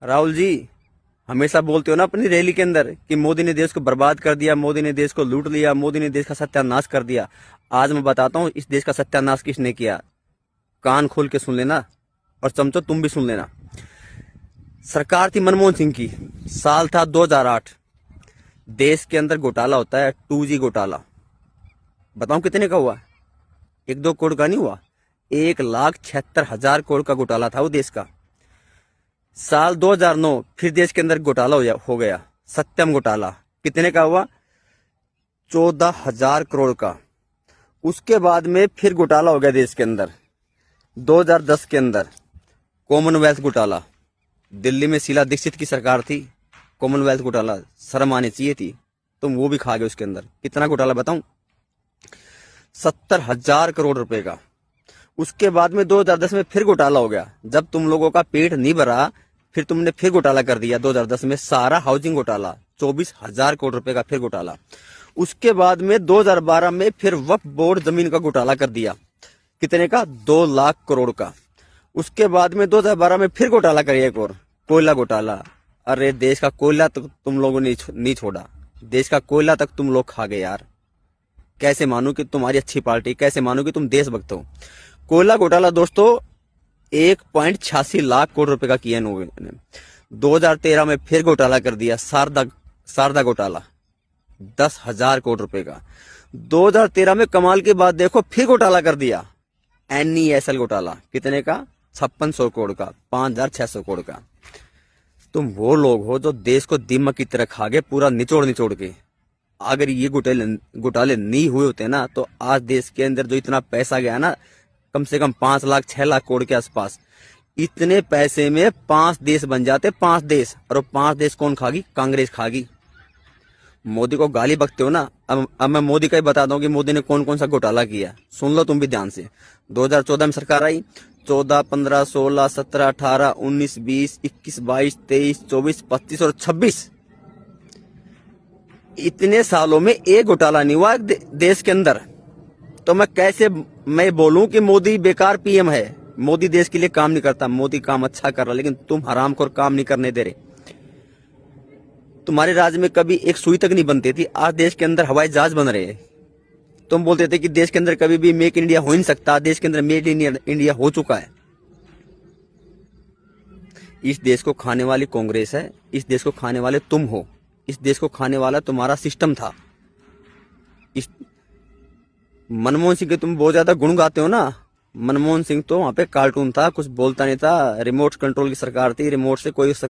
राहुल जी, हमेशा बोलते हो ना अपनी रैली के अंदर कि मोदी ने देश को बर्बाद कर दिया, मोदी ने देश को लूट लिया, मोदी ने देश का सत्यानाश कर दिया। आज मैं बताता हूँ इस देश का सत्यानाश किसने किया। कान खोल के सुन लेना और चमचो तुम भी सुन लेना। सरकार थी मनमोहन सिंह की, साल था 2008। देश के अंदर घोटाला होता है 2G घोटाला। बताऊं कितने का हुआ? 1-2 करोड़ का नहीं हुआ, 1,76,000 करोड़ का घोटाला था वो देश का। साल 2009 फिर देश के अंदर घोटाला हो गया, सत्यम घोटाला। कितने का हुआ? 14,000 करोड़ का। उसके बाद में फिर घोटाला हो गया देश के अंदर 2010 के अंदर, कॉमनवेल्थ घोटाला। दिल्ली में शीला दीक्षित की सरकार थी, कॉमनवेल्थ घोटाला शर्म आनी चाहिए थी, तुम वो भी खा गए उसके अंदर। कितना घोटाला बताऊं? 70,000 करोड़ रुपए का। उसके बाद में 2010 में फिर घोटाला हो गया। जब तुम लोगों का पेट नहीं भरा, फिर तुमने फिर घोटाला कर दिया 2010 में, सारा हाउसिंग घोटाला, 24,000 करोड़ रुपए का फिर घोटाला। उसके बाद में 2012 में फिर वक्फ बोर्ड जमीन का घोटाला कर दिया। कितने का? 2 लाख करोड़ का। उसके बाद में 2012 में फिर घोटाला करिए एक और, कोयला घोटाला। अरे देश का कोयला तो तुम लोगों ने नहीं छोड़ा, देश का कोयला तक तुम लोग खा गए यार। कैसे मानूं कि तुम्हारी अच्छी पार्टी, कैसे मानूं कि तुम देशभक्त हो। कोयला घोटाला दोस्तों 1.86 लाख करोड़ रुपए का किया इन लोगों ने। 2013 में फिर घोटाला कर दिया, शारदा घोटाला 10,000 करोड़ रुपए का। 2013 में कमाल की बात देखो, फिर घोटाला कर दिया, NESL घोटाला। कितने का? 5600 करोड़ का, 5,600 करोड़ का। तुम वो लोग हो जो देश को दीमक की तरह खा गए, पूरा निचोड़ निचोड़ के। अगर ये घोटाले नहीं हुए होते ना, तो आज देश के अंदर जो इतना पैसा गया ना, कम से कम 5 लाख 6 लाख करोड़ के आसपास, इतने पैसे में 5 देश बन जाते, 5 देश। और वो 5 देश कौन खागी? कांग्रेस खागी। मोदी को गाली बकते हो ना, अब मैं मोदी का ही बता दूं कि मोदी ने कौन कौन सा घोटाला किया। सुन लो तुम भी ध्यान से। 2014 में सरकार आई, 14, 15, 16, 17, 18, 19, 20, 21, 22, 23, 24, 25 और 26, इतने सालों में एक घोटाला नहीं हुआ देश के अंदर। तो मैं बोलूं कि मोदी बेकार PM है, मोदी देश के लिए काम नहीं करता। मोदी काम अच्छा कर रहा, लेकिन तुम हरामखोर काम नहीं करने दे रहे। तुम्हारे राज्य में कभी एक सुई तक नहीं बनती थी, आज देश के अंदर हवाई जहाज बन रहे हैं। तुम बोलते थे कि देश के अंदर कभी भी मेक इंडिया हो ही नहीं सकता, देश के अंदर मेड इंडिया हो चुका है। इस देश को खाने वाली कांग्रेस है, इस देश को खाने वाले तुम हो, इस देश को खाने वाला तुम्हारा सिस्टम था। इस मनमोहन सिंह के तुम बहुत ज्यादा गुण गाते हो ना। मनमोहन सिंह तो वहां पे कार्टून था, कुछ बोलता नहीं था, रिमोट कंट्रोल की सरकार थी, रिमोट से कोई